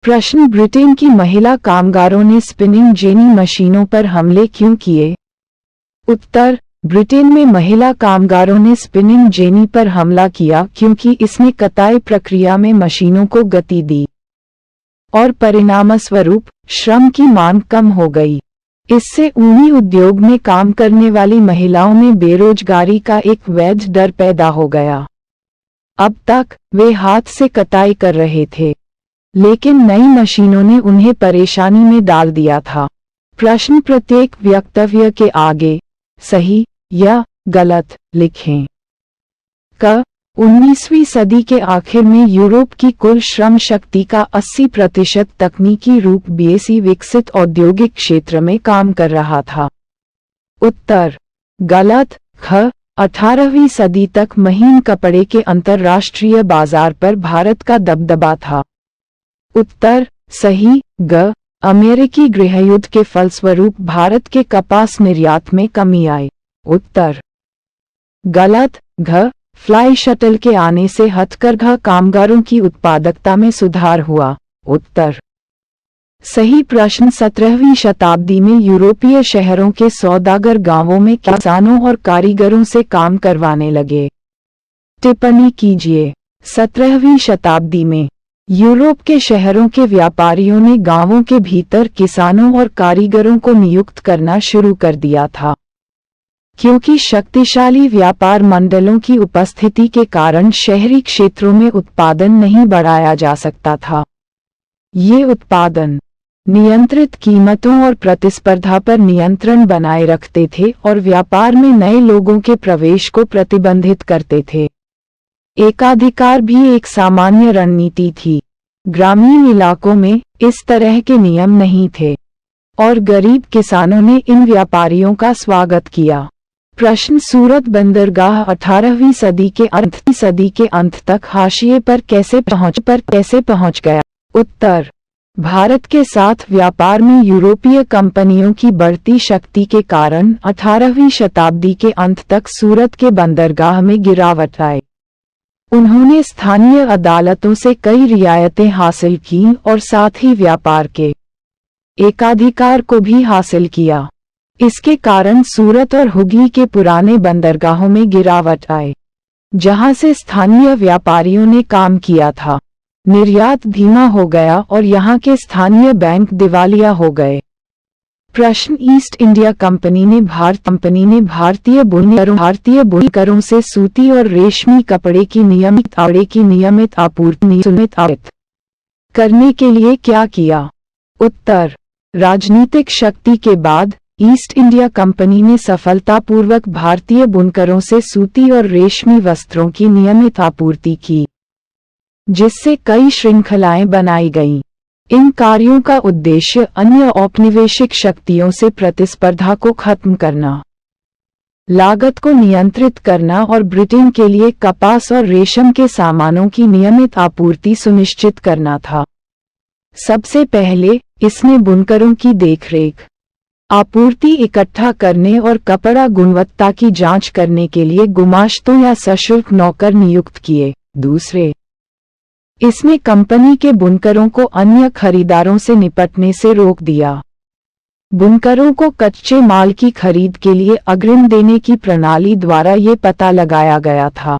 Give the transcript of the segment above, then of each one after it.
प्रश्न, ब्रिटेन की महिला कामगारों ने स्पिनिंग जेनी मशीनों पर हमले क्यों किए? उत्तर, ब्रिटेन में महिला कामगारों ने स्पिनिंग जेनी पर हमला किया क्योंकि इसने कताई प्रक्रिया में मशीनों को गति दी और परिणामस्वरूप श्रम की मांग कम हो गई। इससे ऊनी उद्योग में काम करने वाली महिलाओं में बेरोजगारी का एक वैध डर पैदा हो गया। अब तक वे हाथ से कताई कर रहे थे, लेकिन नई मशीनों ने उन्हें परेशानी में डाल दिया था। प्रश्न, प्रत्येक वक्तव्य के आगे सही या गलत लिखें। क, 19वीं सदी के आखिर में यूरोप की कुल श्रम शक्ति का 80% तकनीकी रूप से विकसित औद्योगिक क्षेत्र में काम कर रहा था। उत्तर गलत। ख, 18वीं सदी तक महीन कपड़े के अंतर्राष्ट्रीय बाजार पर भारत का दबदबा था। उत्तर सही। ग, अमेरिकी गृहयुद्ध के फलस्वरूप भारत के कपास निर्यात में कमी आई। उत्तर गलत। घ, फ्लाई शटल के आने से हथकरघा कामगारों की उत्पादकता में सुधार हुआ। उत्तर सही। प्रश्न, 17वीं शताब्दी में यूरोपीय शहरों के सौदागर गांवों में किसानों और कारीगरों से काम करवाने लगे। टिप्पणी कीजिए। 17वीं शताब्दी में यूरोप के शहरों के व्यापारियों ने गांवों के भीतर किसानों और कारीगरों को नियुक्त करना शुरू कर दिया था। क्योंकि शक्तिशाली व्यापार मंडलों की उपस्थिति के कारण शहरी क्षेत्रों में उत्पादन नहीं बढ़ाया जा सकता था। ये उत्पादन नियंत्रित कीमतों और प्रतिस्पर्धा पर नियंत्रण बनाए रखते थे और व्यापार में नए लोगों के प्रवेश को प्रतिबंधित करते थे। एकाधिकार भी एक सामान्य रणनीति थी। ग्रामीण इलाकों में इस तरह के नियम नहीं थे और गरीब किसानों ने इन व्यापारियों का स्वागत किया। प्रश्न, सूरत बंदरगाह 18वीं सदी के अंत तक हाशिए पर कैसे पहुंच गया? उत्तर भारत के साथ व्यापार में यूरोपीय कंपनियों की बढ़ती शक्ति के कारण 18वीं शताब्दी के अंत तक सूरत के बंदरगाह में गिरावट आई। उन्होंने स्थानीय अदालतों से कई रियायतें हासिल की और साथ ही व्यापार के एकाधिकार को भी हासिल किया। इसके कारण सूरत और हुगली के पुराने बंदरगाहों में गिरावट आई, जहां से स्थानीय व्यापारियों ने काम किया था। निर्यात धीमा हो गया और यहां के स्थानीय बैंक दिवालिया हो गए। प्रश्न, ईस्ट इंडिया कंपनी ने भारतीय बुनकरों से सूती और रेशमी कपड़े की नियमित आपूर्ति सुनिश्चित करने के लिए क्या किया? उत्तर राजनीतिक शक्ति के बाद ईस्ट इंडिया कंपनी ने सफलतापूर्वक भारतीय बुनकरों से सूती और रेशमी वस्त्रों की नियमित आपूर्ति की, जिससे कई श्रृंखलाएं बनाई गईं। इन कार्यों का उद्देश्य अन्य औपनिवेशिक शक्तियों से प्रतिस्पर्धा को खत्म करना, लागत को नियंत्रित करना और ब्रिटेन के लिए कपास और रेशम के सामानों की नियमित आपूर्ति सुनिश्चित करना था। सबसे पहले इसने बुनकरों की देखरेख, आपूर्ति इकट्ठा करने और कपड़ा गुणवत्ता की जांच करने के लिए गुमाश्तों या सशुल्क नौकर नियुक्त किए। दूसरे, इसने कंपनी के बुनकरों को अन्य खरीदारों से निपटने से रोक दिया। बुनकरों को कच्चे माल की खरीद के लिए अग्रिम देने की प्रणाली द्वारा ये पता लगाया गया था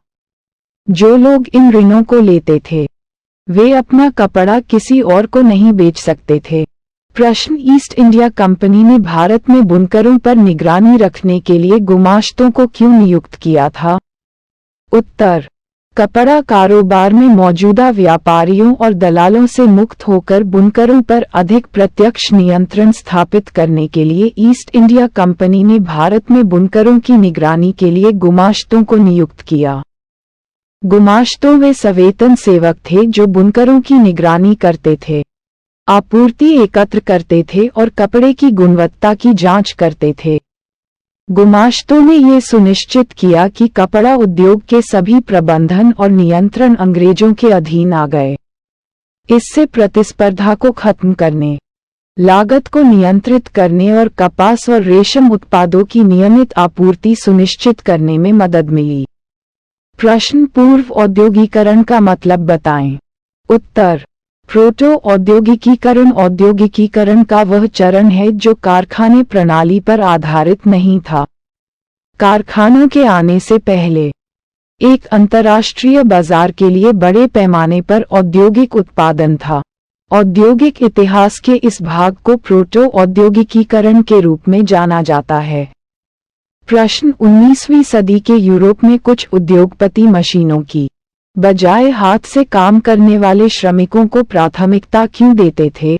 जो लोग इन ऋणों को लेते थे वे अपना कपड़ा किसी और को नहीं बेच सकते थे। प्रश्न, ईस्ट इंडिया कंपनी ने भारत में बुनकरों पर निगरानी रखने के लिए गुमाश्तों को क्यों नियुक्त किया था? उत्तर कपड़ा कारोबार में मौजूदा व्यापारियों और दलालों से मुक्त होकर बुनकरों पर अधिक प्रत्यक्ष नियंत्रण स्थापित करने के लिए ईस्ट इंडिया कंपनी ने भारत में बुनकरों की निगरानी के लिए गुमाश्तों को नियुक्त किया। गुमाश्तों वे सवेतन सेवक थे जो बुनकरों की निगरानी करते थे, आपूर्ति एकत्र करते थे और कपड़े की गुणवत्ता की जांच करते थे। गुमाश्तों ने ये सुनिश्चित किया कि कपड़ा उद्योग के सभी प्रबंधन और नियंत्रण अंग्रेजों के अधीन आ गए। इससे प्रतिस्पर्धा को खत्म करने, लागत को नियंत्रित करने और कपास और रेशम उत्पादों की नियमित आपूर्ति सुनिश्चित करने में मदद मिली। प्रश्न, पूर्व औद्योगीकरण का मतलब बताएं। उत्तर प्रोटो औद्योगिकीकरण का वह चरण है जो कारखाने प्रणाली पर आधारित नहीं था। कारखानों के आने से पहले एक अंतर्राष्ट्रीय बाजार के लिए बड़े पैमाने पर औद्योगिक उत्पादन था। औद्योगिक इतिहास के इस भाग को प्रोटो औद्योगिकीकरण के रूप में जाना जाता है। प्रश्न: 19वीं सदी के यूरोप में कुछ उद्योगपति मशीनों की बजाय हाथ से काम करने वाले श्रमिकों को प्राथमिकता क्यों देते थे?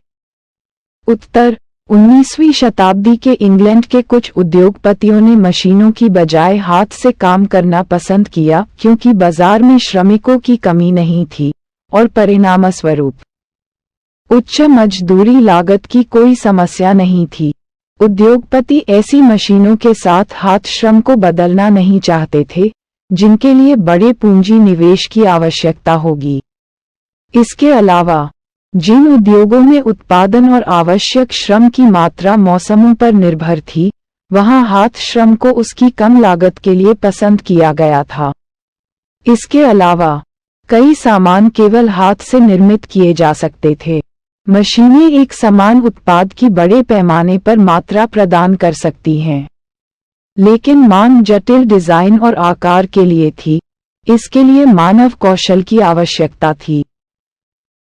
उत्तर: 19वीं शताब्दी के इंग्लैंड के कुछ उद्योगपतियों ने मशीनों की बजाय हाथ से काम करना पसंद किया क्योंकि बाजार में श्रमिकों की कमी नहीं थी और परिणामस्वरूप उच्च मजदूरी लागत की कोई समस्या नहीं थी। उद्योगपति ऐसी मशीनों के साथ हाथ श्रम को बदलना नहीं चाहते थे जिनके लिए बड़े पूंजी निवेश की आवश्यकता होगी। इसके अलावा जिन उद्योगों में उत्पादन और आवश्यक श्रम की मात्रा मौसमों पर निर्भर थी, वहां हाथ श्रम को उसकी कम लागत के लिए पसंद किया गया था। इसके अलावा कई सामान केवल हाथ से निर्मित किए जा सकते थे। मशीनें एक समान उत्पाद की बड़े पैमाने पर मात्रा प्रदान कर सकती हैं, लेकिन मांग जटिल डिजाइन और आकार के लिए थी। इसके लिए मानव कौशल की आवश्यकता थी,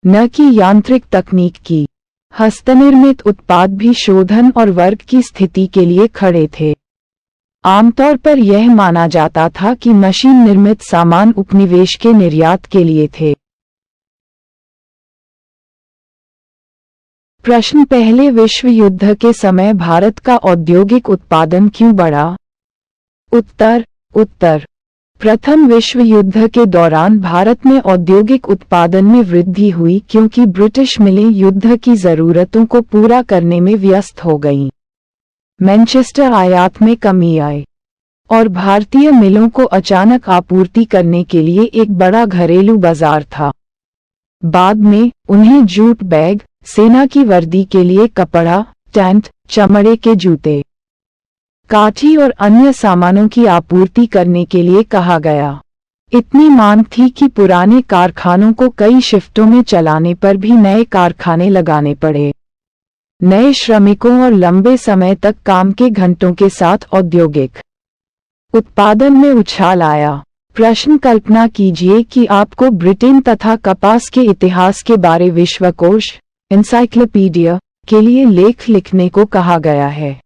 न कि यांत्रिक तकनीक की। हस्तनिर्मित उत्पाद भी शोधन और वर्ग की स्थिति के लिए खड़े थे। आमतौर पर यह माना जाता था कि मशीन निर्मित सामान उपनिवेश के निर्यात के लिए थे। प्रश्न: पहले विश्व युद्ध के समय भारत का औद्योगिक उत्पादन क्यों बढ़ा? उत्तर: प्रथम विश्व युद्ध के दौरान भारत में औद्योगिक उत्पादन में वृद्धि हुई क्योंकि ब्रिटिश मिलें युद्ध की जरूरतों को पूरा करने में व्यस्त हो गईं। मैनचेस्टर आयात में कमी आई और भारतीय मिलों को अचानक आपूर्ति करने के लिए एक बड़ा घरेलू बाजार था। बाद में उन्हें जूट बैग, सेना की वर्दी के लिए कपड़ा, टेंट, चमड़े के जूते, काठी और अन्य सामानों की आपूर्ति करने के लिए कहा गया। इतनी मांग थी कि पुराने कारखानों को कई शिफ्टों में चलाने पर भी नए कारखाने लगाने पड़े। नए श्रमिकों और लंबे समय तक काम के घंटों के साथ औद्योगिक उत्पादन में उछाल आया। प्रश्न: कल्पना कीजिए कि आपको ब्रिटेन तथा कपास के इतिहास के बारे विश्वकोश एनसाइक्लोपीडिया के लिए लेख लिखने को कहा गया है।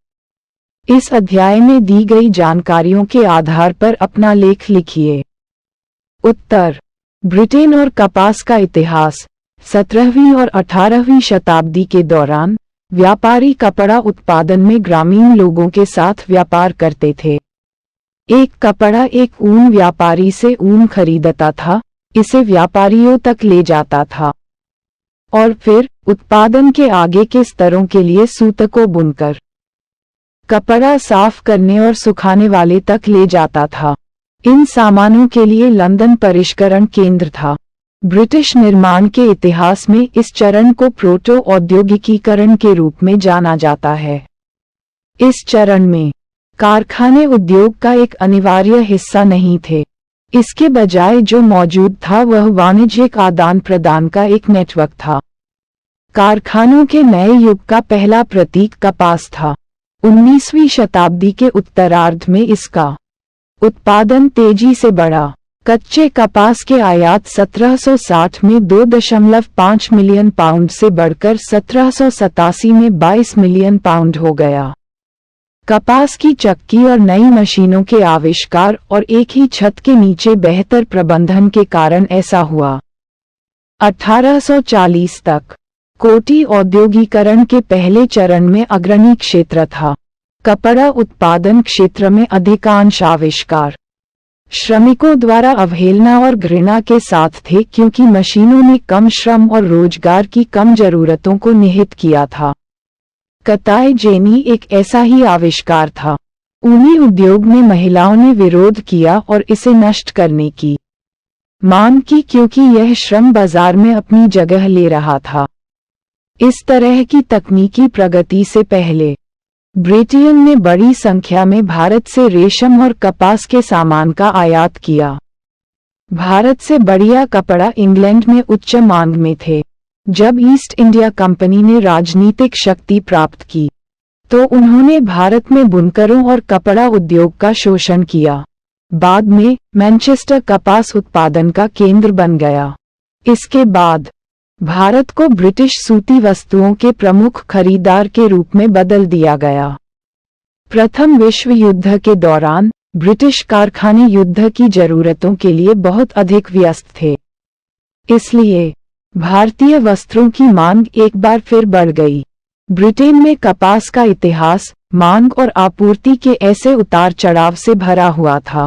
इस अध्याय में दी गई जानकारियों के आधार पर अपना लेख लिखिए। उत्तर: ब्रिटेन और कपास का इतिहास। 17वीं और 18वीं शताब्दी के दौरान व्यापारी कपड़ा उत्पादन में ग्रामीण लोगों के साथ व्यापार करते थे। एक कपड़ा एक ऊन व्यापारी से ऊन खरीदता था, इसे व्यापारियों तक ले जाता था और फिर उत्पादन के आगे के स्तरों के लिए सूत को बुनकर कपड़ा साफ करने और सुखाने वाले तक ले जाता था। इन सामानों के लिए लंदन परिष्करण केंद्र था। ब्रिटिश निर्माण के इतिहास में इस चरण को प्रोटो औद्योगिकीकरण के रूप में जाना जाता है। इस चरण में कारखाने उद्योग का एक अनिवार्य हिस्सा नहीं थे। इसके बजाय जो मौजूद था वह वाणिज्यिक आदान प्रदान का एक नेटवर्क था। कारखानों के नए युग का पहला प्रतीक कपास था। 19वीं शताब्दी के उत्तरार्ध में इसका उत्पादन तेजी से बढ़ा। कच्चे कपास के आयात 1760 में 2.5 मिलियन पाउंड से बढ़कर 1787 में 22 मिलियन पाउंड हो गया। कपास की चक्की और नई मशीनों के आविष्कार और एक ही छत के नीचे बेहतर प्रबंधन के कारण ऐसा हुआ। 1840 तक कोटी औद्योगिकरण के पहले चरण में अग्रणी क्षेत्र था। कपड़ा उत्पादन क्षेत्र में अधिकांश आविष्कार श्रमिकों द्वारा अवहेलना और घृणा के साथ थे क्योंकि मशीनों ने कम श्रम और रोजगार की कम जरूरतों को निहित किया था। कताई जेनी एक ऐसा ही आविष्कार था। ऊनी उद्योग में महिलाओं ने विरोध किया और इसे नष्ट करने की मांग की क्योंकि यह श्रम बाजार में अपनी जगह ले रहा था। इस तरह की तकनीकी प्रगति से पहले ब्रिटेन ने बड़ी संख्या में भारत से रेशम और कपास के सामान का आयात किया। भारत से बढ़िया कपड़ा इंग्लैंड में उच्च मांग में थे। जब ईस्ट इंडिया कंपनी ने राजनीतिक शक्ति प्राप्त की, तो उन्होंने भारत में बुनकरों और कपड़ा उद्योग का शोषण किया। बाद में मैनचेस्टर कपास उत्पादन का केंद्र बन गया। इसके बाद भारत को ब्रिटिश सूती वस्तुओं के प्रमुख खरीदार के रूप में बदल दिया गया। प्रथम विश्व युद्ध के दौरान ब्रिटिश कारखाने युद्ध की जरूरतों के लिए बहुत अधिक व्यस्त थे। इसलिए भारतीय वस्त्रों की मांग एक बार फिर बढ़ गई। ब्रिटेन में कपास का इतिहास मांग और आपूर्ति के ऐसे उतार चढ़ाव से भरा हुआ था।